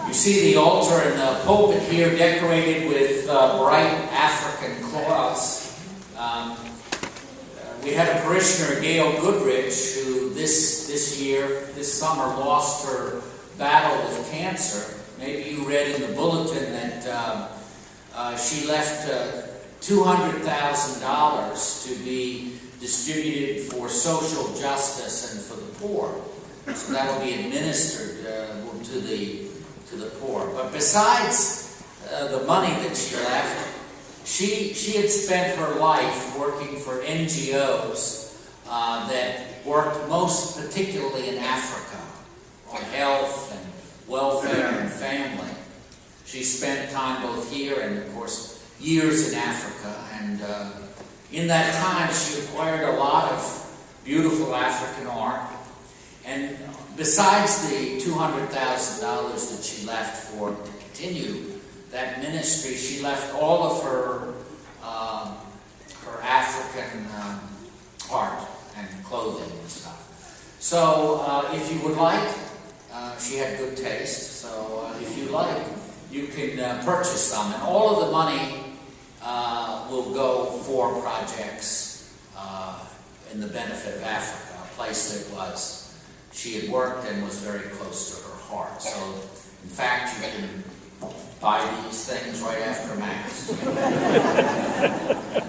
You see the altar and the pulpit here decorated with bright African cloths. We had a parishioner, Gail Goodrich, who this summer lost her battle with cancer. Maybe you read in the bulletin that she left $200,000 to be distributed for social justice and for the poor. So that will be administered to the poor. But besides the money that she left, she had spent her life working for NGOs that worked most particularly in Africa on health and welfare and family. She spent time both here and, of course, years in Africa. And in that time, she acquired a lot of beautiful African art. And besides the $200,000 that she left to continue that ministry, she left all of her African art and clothing and stuff. So if you would like, she had good taste, so if you like, you can purchase some. And all of the money will go for projects in the benefit of Africa, a place that she had worked and was very close to her heart. So, in fact, you can buy these things right after Mass.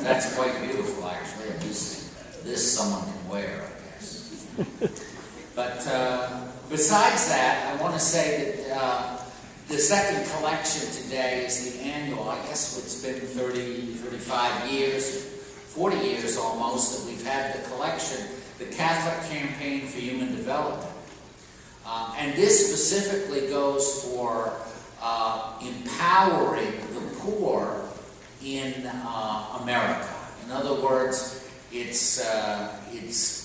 That's quite beautiful, actually. At least this someone can wear, I guess. But besides that, I want to say that the second collection today is the annual. I guess it's been 30, 35 years, 40 years almost that we've had the collection, the Catholic Campaign for Human Development. And this specifically goes for empowering the poor in America. In other words, it's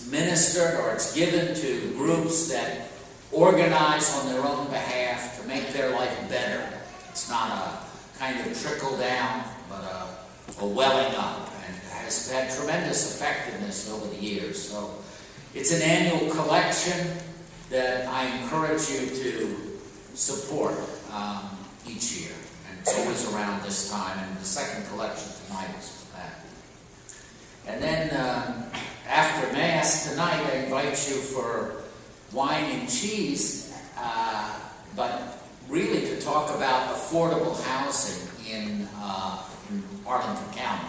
ministered or it's given to groups that organize on their own behalf to make their life better. It's not a kind of trickle down, but a welling up, and has had tremendous effectiveness over the years. So it's an annual collection that I encourage you to support each year. And it's always around this time, and the second collection tonight is for that. And then after Mass tonight, I invite you for wine and cheese, but really to talk about affordable housing in Arlington County.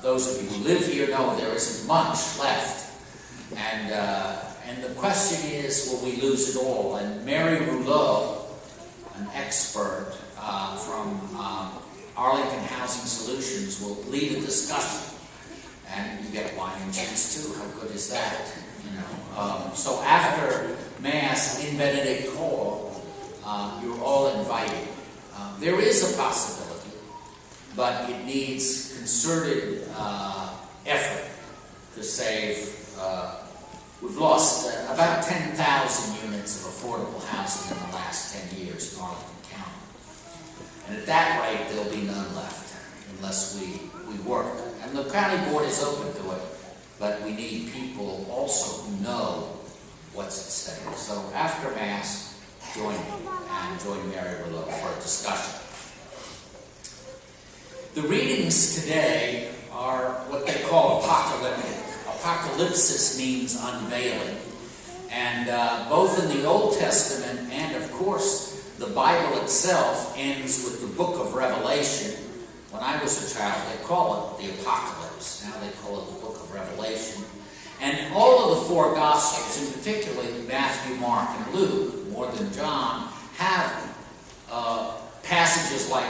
Those of you who live here know there isn't much left. And the question is, will we lose it all? And Mary Rouleau, an expert from Arlington Housing Solutions, will lead a discussion. And you get wine and cheese too. How good is that? So after Mass in Benedict Hall, you're all invited. There is a possibility, but it needs concerted effort to save. We've lost about 10,000 units of affordable housing in the last 10 years in Arlington County. And at that rate, there'll be none left unless we work. And the county board is open to it, but we need people also who know what's at stake. So after Mass, join me and join Mary Rouleau for a discussion. The readings today are what they call apocalyptic. Apocalypsis means unveiling. And both in the Old Testament and, of course, the Bible itself ends with the book of Revelation. When I was a child, they call it the Apocalypse. Now they call it the book of Revelation. And all of the four Gospels, in particular Matthew, Mark, and Luke, more than John, have passages like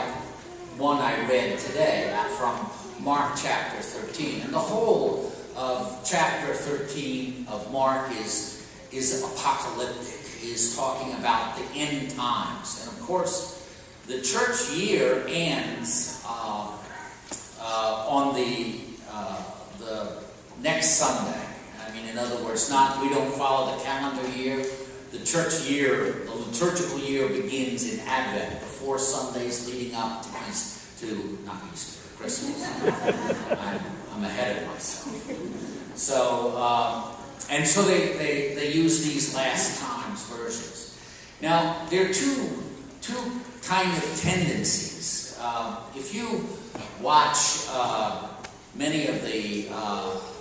one I read today from Mark chapter 13. And the whole of chapter 13 of Mark is apocalyptic, is talking about the end times. And of course, the church year ends on the next Sunday. I mean, in other words, we don't follow the calendar year. The church year, the liturgical year begins in Advent, the 4 Sundays leading up to Christmas. I'm ahead of myself. So, so they use these last times versions. Now, there are two two kind of tendencies. If you watch many of the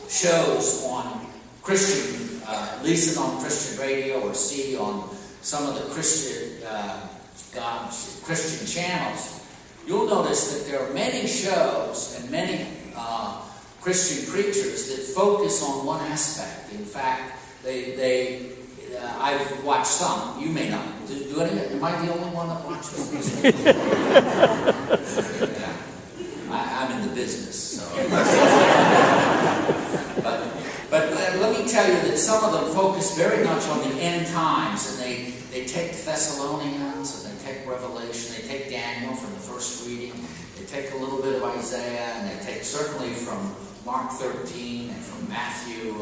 shows on Christian, listen on Christian radio or see on some of the Christian channels, you'll notice that there are many shows and many Christian preachers that focus on one aspect. In fact, I've watched some. You may not. Do any? Am I the only one that watches this? Yeah. I'm in the business, so. But let me tell you that some of them focus very much on the end times, and they take Thessalonians, and they take Revelation, they take Daniel from the first reading, they take a little bit of Isaiah, and they take certainly from Mark 13 and from Matthew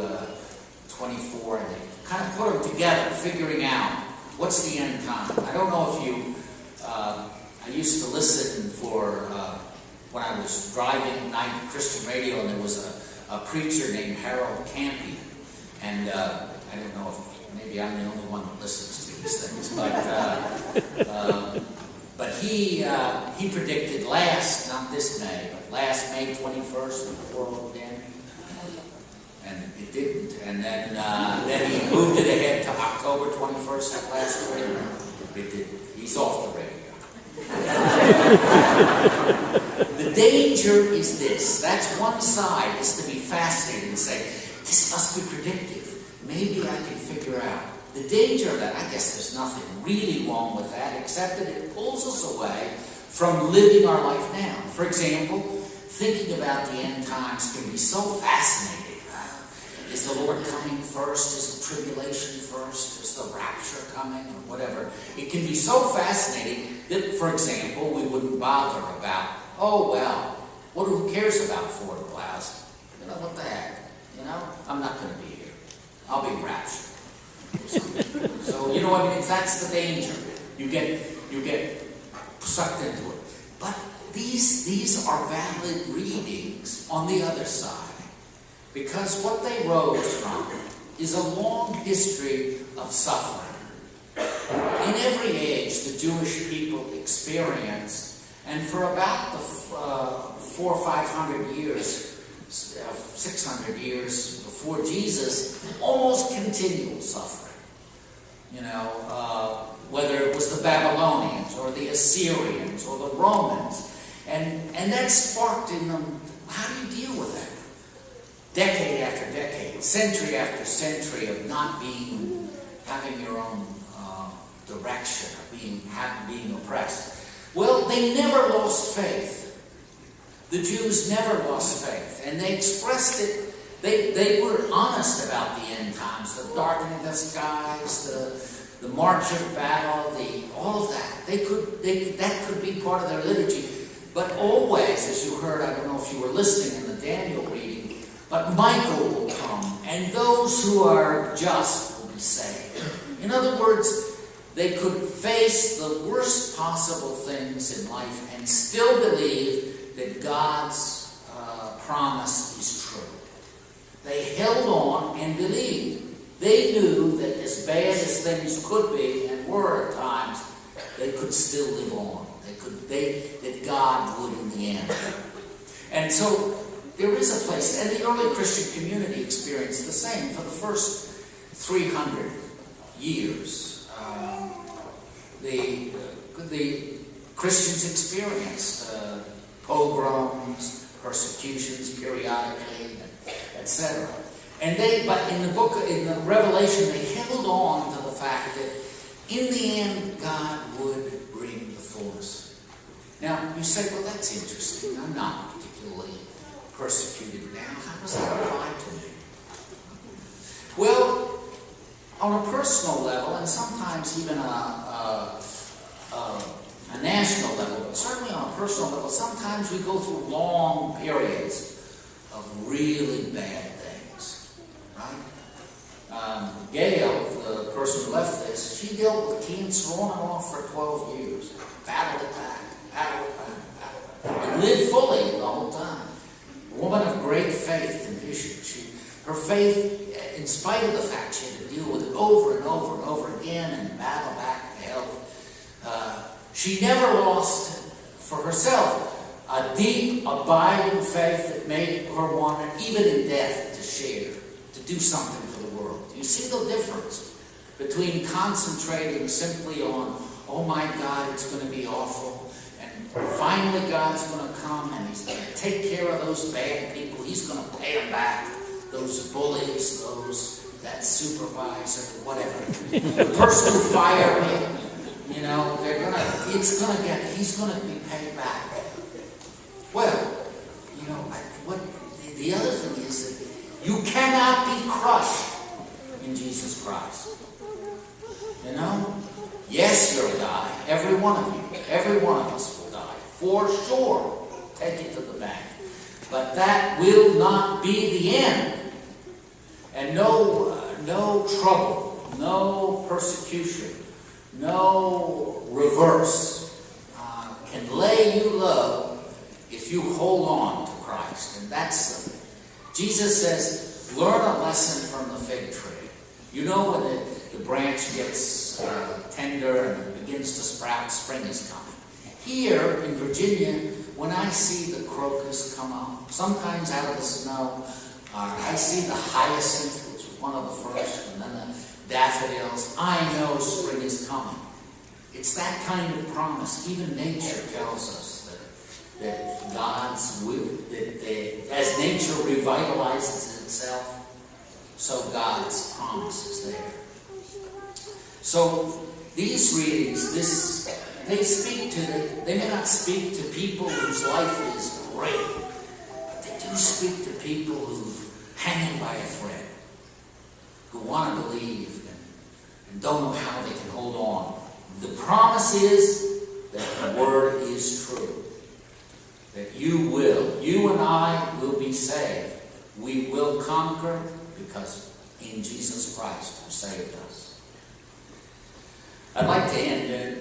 24, and they kind of put them together, figuring out what's the end time. I don't know if you, I used to listen for, when I was driving at night Christian radio, and there was a preacher named Harold Campion, and I don't know if maybe I'm the only one that listens to these things, but he predicted not this May, but last May 21st, the world would end, and it didn't, and then he moved it ahead to October 21st of last year. It didn't. He's off the radio. The danger is this. That's one side, is to be fascinated and say, this must be predictive. Maybe I can figure out. The danger of that, I guess there's nothing really wrong with that, except that it pulls us away from living our life now. For example, thinking about the end times can be so fascinating. Is the Lord coming first? Is the tribulation first? Is the rapture coming? Or whatever. It can be so fascinating that, for example, we wouldn't bother about, oh, well, who cares about Ford Plaza? You know, what the heck? You know, I'm not going to be here. I'll be raptured. So, you know what I mean? That's the danger. You get sucked into it. But these are valid readings on the other side. Because what they rose from is a long history of suffering. In every age, the Jewish people experienced, and for about the 400 or 500 years, 600 years before Jesus, almost continual suffering. You know, whether it was the Babylonians or the Assyrians or the Romans, and that sparked in them, how do you deal with that? Decade after decade, century after century of not having your own direction, of being oppressed. Well, they never lost faith. The Jews never lost faith, and they expressed it. They were honest about the end times, the darkening of the skies, the march of battle, all of that. That could be part of their liturgy. But always, as you heard, I don't know if you were listening in the Daniel reading, but Michael will come, and those who are just will be saved. In other words, they could face the worst possible things in life and still believe that God's promise is true. They held on and believed. They knew that as bad as things could be and were at times, they could still live on. That God would in the end. And so there is a place, and the early Christian community experienced the same. For the first 300 years, the Christians experienced pogroms, persecutions periodically, etc. But in the Revelation, they held on to the fact that in the end, God would bring the fullness. Now, you say, well, that's interesting. I'm not particularly persecuted now. How does that apply to me? Well, on a personal level, and sometimes even a national level, but certainly on a personal level, sometimes we go through long periods of really bad things, right? Gail, the person who left this, she dealt with cancer on and off for 12 years. Battled it back, and lived fully the whole time. A woman of great faith and vision. Her faith, in spite of the fact she had to deal with it over and over and over again and battle back to health, She never lost for herself a deep, abiding faith that made her want, even in death, to share, to do something for the world. You see the difference between concentrating simply on, oh my God, it's going to be awful, and finally God's going to come and He's going to take care of those bad people. He's going to pay them back, those bullies, that supervisor, whatever, the person who fired me. You know, he's going to be paid back. Well, you know, the other thing is that you cannot be crushed in Jesus Christ. You know? Yes, you'll die. Every one of you. Every one of us will die. For sure. Take it to the bank. But that will not be the end. And no trouble, no persecution, no reverse can lay you low if you hold on to Christ. And that's Jesus says, learn a lesson from the fig tree. You know when the branch gets tender and begins to sprout, spring is coming. Here in Virginia, when I see the crocus come up, sometimes out of the snow, I see the hyacinth, which is one of the first, and then the daffodils. I know spring is coming. It's that kind of promise. Even nature tells us that God's will, that as nature revitalizes itself, so God's promise is there. So these readings, they may not speak to people whose life is great, but they do speak to people who hanging by a thread, who want to believe and don't know how they can hold on. The promise is that the Word is true. That you and I will be saved. We will conquer because in Jesus Christ who saved us. I'd like to end it.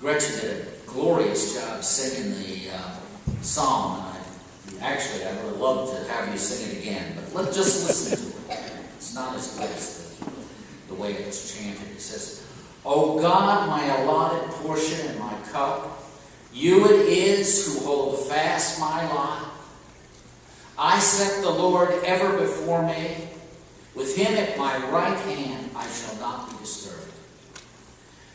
Gretchen did a glorious job singing the psalm. Actually, I would have loved to have you sing it again, but let's just listen to it. It's not as good as the way it was chanted. It says, O God, my allotted portion and my cup, you it is who hold fast my lot. I set the Lord ever before me. With Him at my right hand I shall not be disturbed.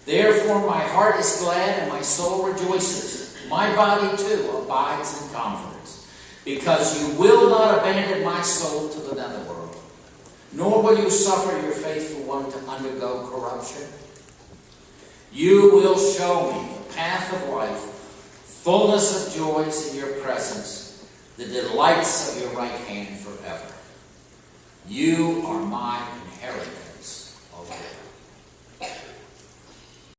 Therefore my heart is glad and my soul rejoices. My body too abides in confidence, because you will not abandon my soul to the netherworld, nor will you suffer your faithful one to undergo corruption. You will show me the path of life, fullness of joys in your presence, the delights of your right hand forever. You are my